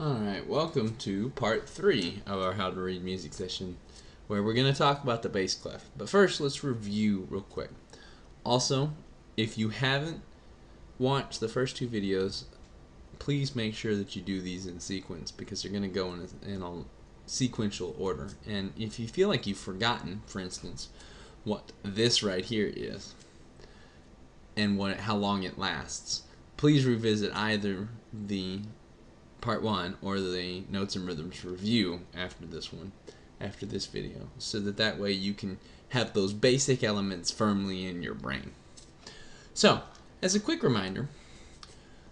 Alright, welcome to part 3 of our How to Read Music session, where we're going to talk about the bass clef. But first, let's review real quick. Also, if you haven't watched the first 2 videos, please make sure that you do these in sequence, because they're going to go in a sequential order. And if you feel like you've forgotten, for instance, what this right here is, and how long it lasts, please revisit either the part 1 or the notes and rhythms review after this video, so that way you can have those basic elements firmly in your brain. So, as a quick reminder,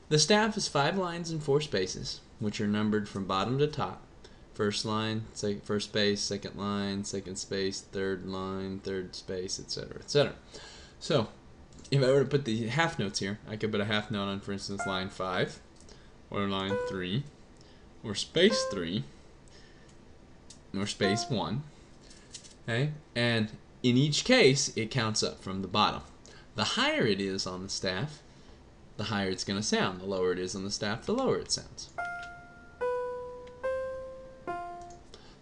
the staff is 5 lines and 4 spaces, which are numbered from bottom to top. First line, first space, second line, second space, third line, third space, etc., etc. So, if I were to put the half notes here, I could put a half note on, for instance, line 5, or line 3, or space 3, or space 1. Okay? And in each case, it counts up from the bottom. The higher it is on the staff, the higher it's going to sound. The lower it is on the staff, the lower it sounds.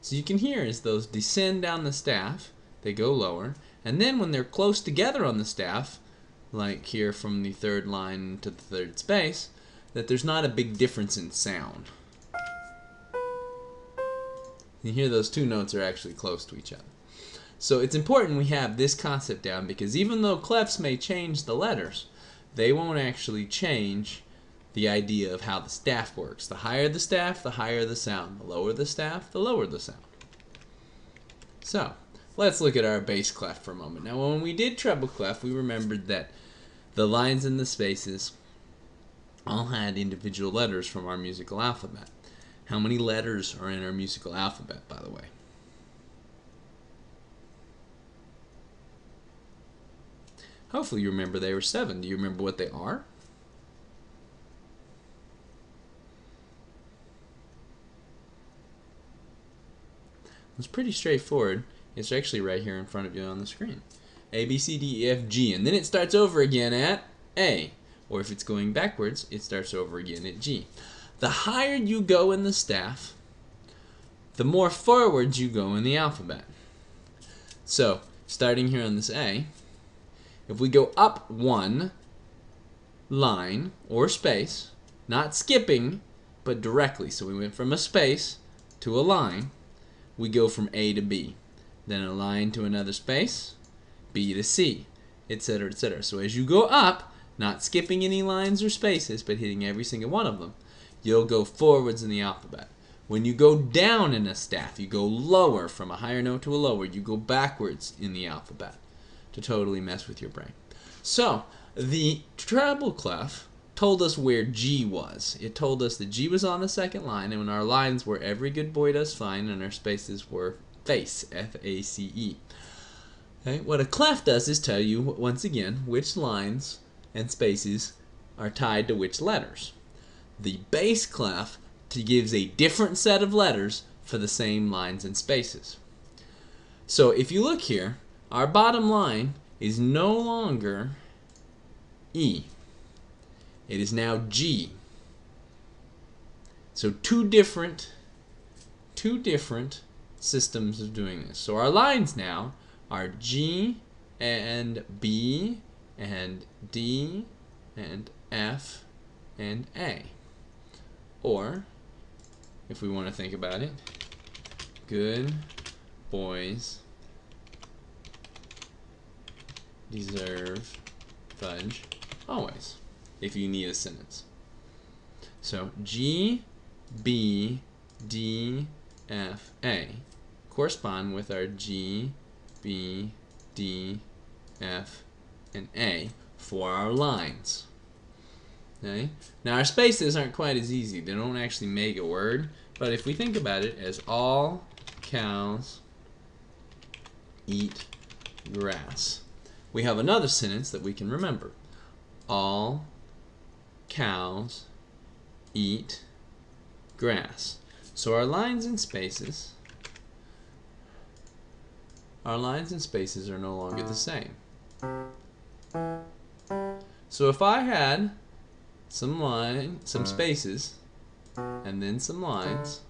So you can hear as those descend down the staff, they go lower, and then when they're close together on the staff, like here from the third line to the third space, that there's not a big difference in sound. You hear those 2 notes are actually close to each other. So it's important we have this concept down, because even though clefs may change the letters, they won't actually change the idea of how the staff works. The higher the staff, the higher the sound. The lower the staff, the lower the sound. So, let's look at our bass clef for a moment. Now, when we did treble clef, we remembered that the lines and the spaces all had individual letters from our musical alphabet. How many letters are in our musical alphabet, by the way? Hopefully you remember they were 7. Do you remember what they are? It's pretty straightforward. It's actually right here in front of you on the screen. A, B, C, D, E, F, G. And then it starts over again at A. Or if it's going backwards, it starts over again at G. The higher you go in the staff, the more forwards you go in the alphabet. So, starting here on this A, if we go up 1 line or space, not skipping, but directly, so we went from a space to a line, we go from A to B, then a line to another space, B to C, etc., etc. So as you go up, not skipping any lines or spaces, but hitting every single one of them, you'll go forwards in the alphabet. When you go down in a staff, you go lower from a higher note to a lower, you go backwards in the alphabet to totally mess with your brain. So, the treble clef told us where G was. It told us that G was on the second line, and when our lines were every good boy does fine, and our spaces were face, F-A-C-E. Okay? What a clef does is tell you, once again, which lines and spaces are tied to which letters. The bass clef gives a different set of letters for the same lines and spaces. So if you look here, our bottom line is no longer E. It is now G. So two different systems of doing this. So our lines now are G and B and D and F and A. Or, if we want to think about it, good boys deserve fudge always, if you need a sentence. So G, B, D, F, A correspond with our G, B, D, F, and A for our lines. Okay? Now our spaces aren't quite as easy. They don't actually make a word, but if we think about it as all cows eat grass, we have another sentence that we can remember. All cows eat grass. So our lines and spaces are no longer the same. So if I had some spaces and then some lines.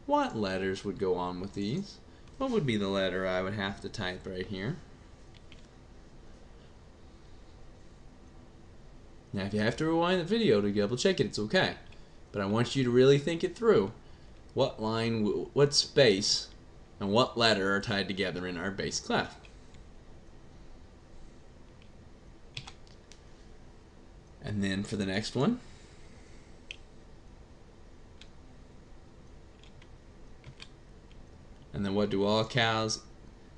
What letters would go on with these? What would be the letter I would have to type right here? Now, if you have to rewind the video to double check it, it's okay. But I want you to really think it through. What line, what space, and what letter are tied together in our bass clef? And then for the next one, and then what do all cows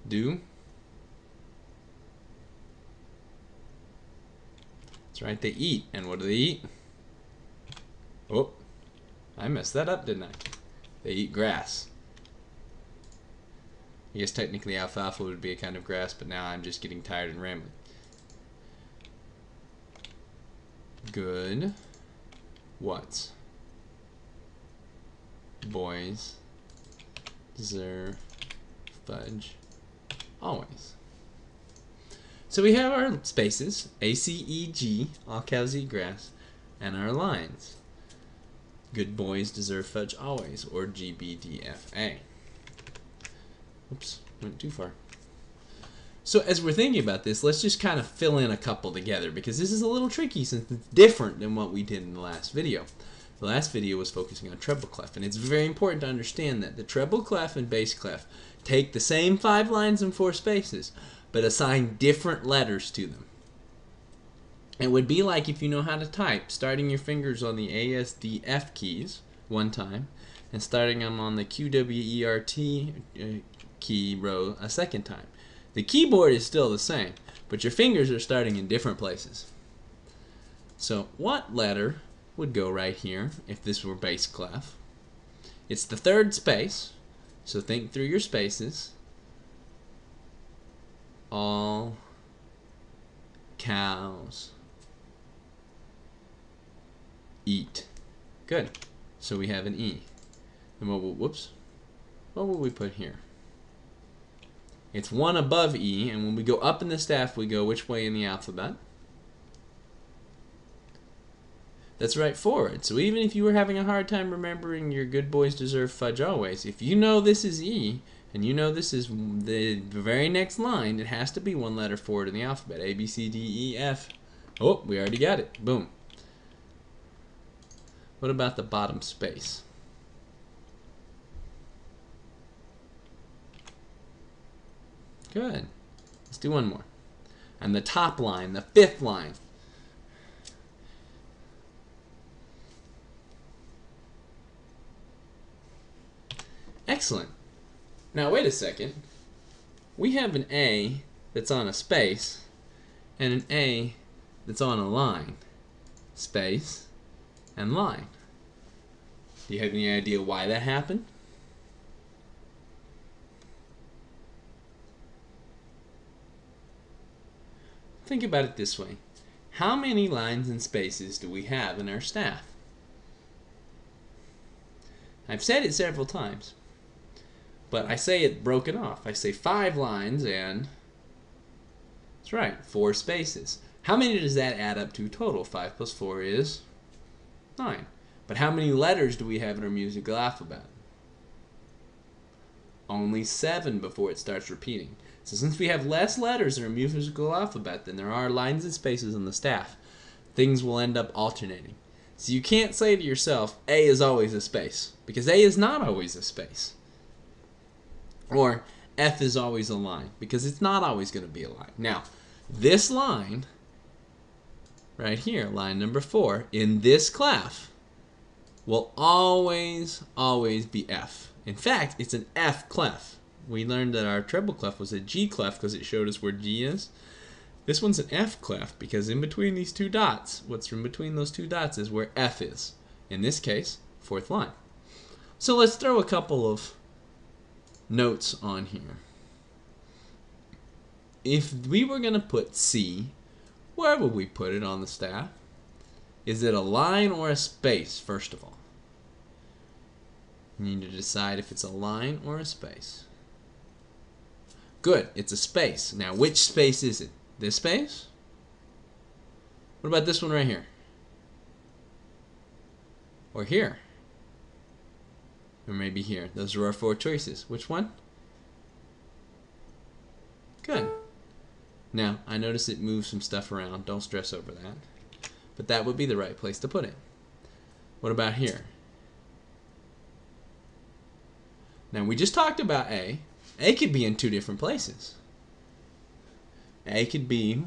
do? That's right, they eat. And what do they eat? Oh, I messed that up, didn't I? They eat grass. I guess technically alfalfa would be a kind of grass, but now I'm just getting tired and rambling. Good. What? Boys deserve fudge always. So we have our spaces, A, C, E, G, all cows eat grass, and our lines. Good boys deserve fudge always, or G, B, D, F, A. Oops, went too far. So as we're thinking about this, let's just kind of fill in a couple together, because this is a little tricky since it's different than what we did in the last video. The last video was focusing on treble clef, and it's very important to understand that the treble clef and bass clef take the same 5 lines and 4 spaces, but assign different letters to them. It would be like if you know how to type, starting your fingers on the A, S, D, F keys one time, and starting them on the Q, W, E, R, T key row a second time. The keyboard is still the same, but your fingers are starting in different places. So what letter would go right here if this were bass clef? It's the 3rd space, so think through your spaces. All cows eat. Good. So we have an E. And what will we put here? It's 1 above E, and when we go up in the staff, we go which way in the alphabet? That's right, forward. So even if you were having a hard time remembering your good boys deserve fudge always, if you know this is E, and you know this is the very next line, it has to be 1 letter forward in the alphabet. A, B, C, D, E, F. Oh, we already got it. Boom. What about the bottom space? Good. Let's do one more. And the top line, the 5th line. Excellent. Now wait a second. We have an A that's on a space and an A that's on a line. Space and line. Do you have any idea why that happened? Think about it this way. How many lines and spaces do we have in our staff? I've said it several times, but I say it broken off. I say 5 lines and, that's right, 4 spaces. How many does that add up to total? 5 plus 4 is 9. But how many letters do we have in our musical alphabet? Only 7 before it starts repeating. So since we have less letters in our musical alphabet than there are lines and spaces on the staff, things will end up alternating. So you can't say to yourself, A is always a space, because A is not always a space. Or F is always a line, because it's not always going to be a line. Now, this line, right here, line number 4, in this clef, will always be F. In fact, it's an F clef. We learned that our treble clef was a G clef because it showed us where G is. This one's an F clef because in between these 2 dots, what's in between those 2 dots is where F is. In this case, 4th line. So let's throw a couple of notes on here. If we were going to put C, where would we put it on the staff? Is it a line or a space, first of all? You need to decide if it's a line or a space. Good, it's a space. Now, which space is it? This space? What about this one right here? or here, or maybe here. Those are our 4 choices. Which one? Good. Now, I notice it moves some stuff around. Don't stress over that. But that would be the right place to put it. What about here? Now, we just talked about A. A could be in 2 different places. A could be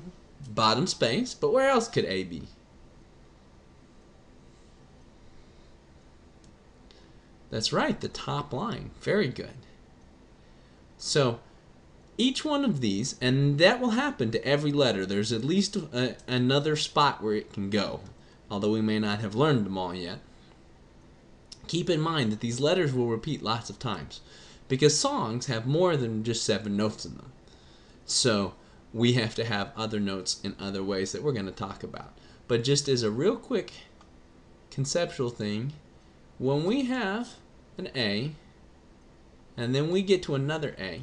bottom space, but where else could A be? That's right, the top line. Very good. So, each one of these, and that will happen to every letter. There's at least another spot where it can go, although we may not have learned them all yet. Keep in mind that these letters will repeat lots of times, because songs have more than just 7 notes in them. So we have to have other notes in other ways that we're going to talk about. But just as a real quick conceptual thing, when we have an A, and then we get to another A,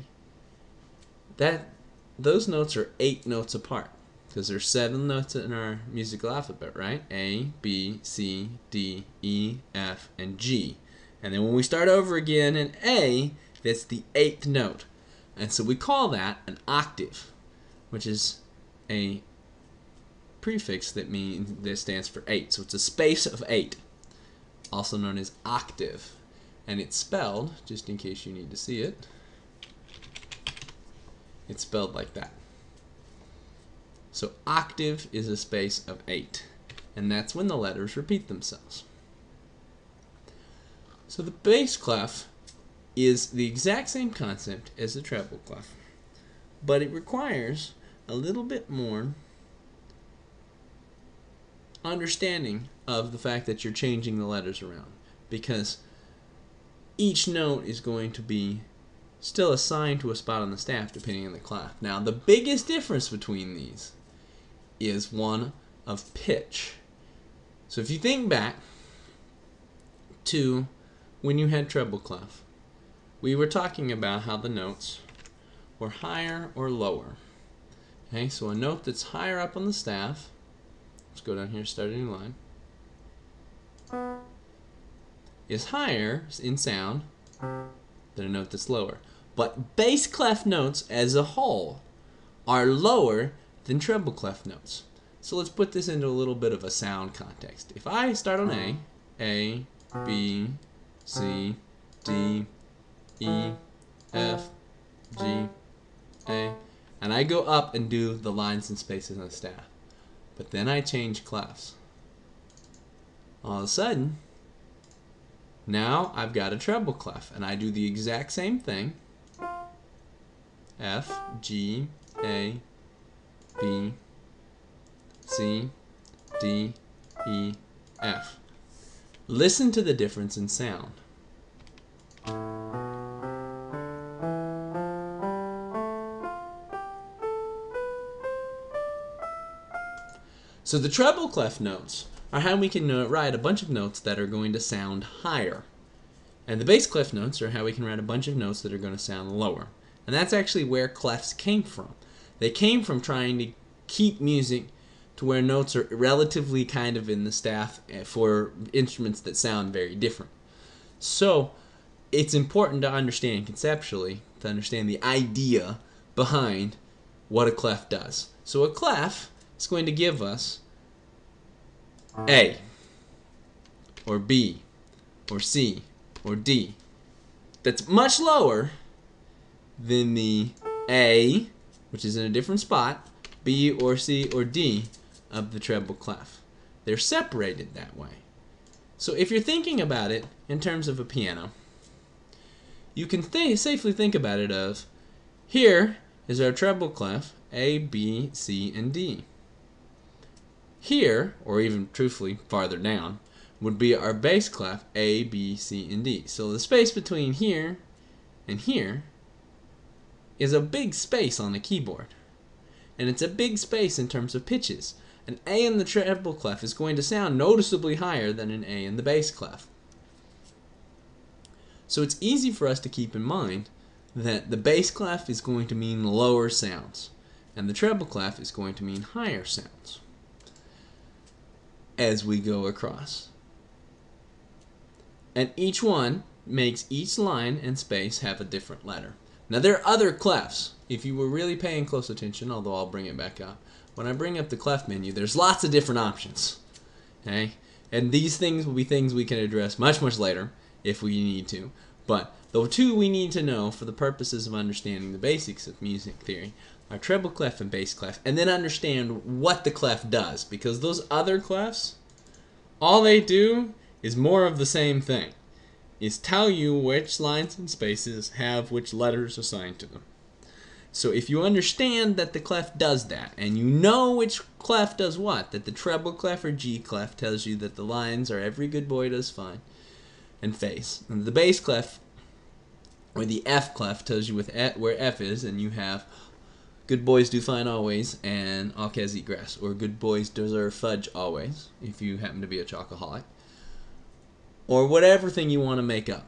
those notes are 8 notes apart, because there's 7 notes in our musical alphabet, right? A, B, C, D, E, F, and G. And then when we start over again in A, that's the 8th note. And so we call that an octave, which is a prefix that stands for 8. So it's a space of 8, also known as octave. And it's spelled, just in case you need to see it, it's spelled like that. So octave is a space of 8, and that's when the letters repeat themselves. So the bass clef is the exact same concept as the treble clef, but it requires a little bit more understanding of the fact that you're changing the letters around, because each note is going to be still assigned to a spot on the staff depending on the clef. Now, the biggest difference between these is one of pitch. So if you think back to when you had treble clef, we were talking about how the notes were higher or lower. Okay, so a note that's higher up on the staff, let's go down here, start a new line, is higher in sound than a note that's lower. But bass clef notes as a whole are lower than treble clef notes. So let's put this into a little bit of a sound context. If I start on A, B, C, D, E, F, G, A, and I go up and do the lines and spaces on the staff, but then I change clefs, all of a sudden, now I've got a treble clef, and I do the exact same thing. F, G, A, B, C, D, E, F. Listen to the difference in sound. So the treble clef notes are how we can write a bunch of notes that are going to sound higher. And the bass clef notes are how we can write a bunch of notes that are going to sound lower. And that's actually where clefs came from. They came from trying to keep music to where notes are relatively kind of in the staff for instruments that sound very different. So it's important to understand conceptually, to understand the idea behind what a clef does. So a clef is going to give us A, or B, or C, or D. That's much lower than the A, which is in a different spot, B or C or D of the treble clef. They're separated that way. So if you're thinking about it in terms of a piano, you can safely think about it of, here is our treble clef, A, B, C, and D. Here, or even truthfully farther down, would be our bass clef, A, B, C, and D. So the space between here and here is a big space on the keyboard. And it's a big space in terms of pitches. An A in the treble clef is going to sound noticeably higher than an A in the bass clef. So it's easy for us to keep in mind that the bass clef is going to mean lower sounds, and the treble clef is going to mean higher sounds as we go across. And each one makes each line and space have a different letter. Now there are other clefs. If you were really paying close attention, although I'll bring it back up. When I bring up the clef menu, there's lots of different options. Okay? And these things will be things we can address much, much later if we need to. But the two we need to know for the purposes of understanding the basics of music theory are treble clef and bass clef, and then understand what the clef does, because those other clefs, all they do is more of the same thing, is tell you which lines and spaces have which letters assigned to them. So if you understand that the clef does that, and you know which clef does what, that the treble clef or G clef tells you that the lines are every good boy does fine, and face, and the bass clef or the F clef tells you where F is, and you have good boys do fine always, and all cats eat grass, or good boys deserve fudge always, if you happen to be a chocoholic, or whatever thing you want to make up.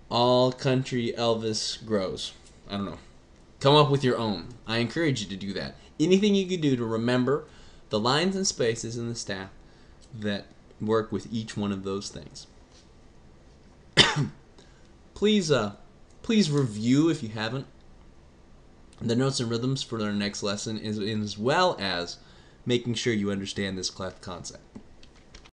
All country Elvis grows. I don't know. Come up with your own. I encourage you to do that. Anything you can do to remember the lines and spaces in the staff that work with each one of those things. Please review, if you haven't, the notes and rhythms for our next lesson, as well as making sure you understand this clef concept.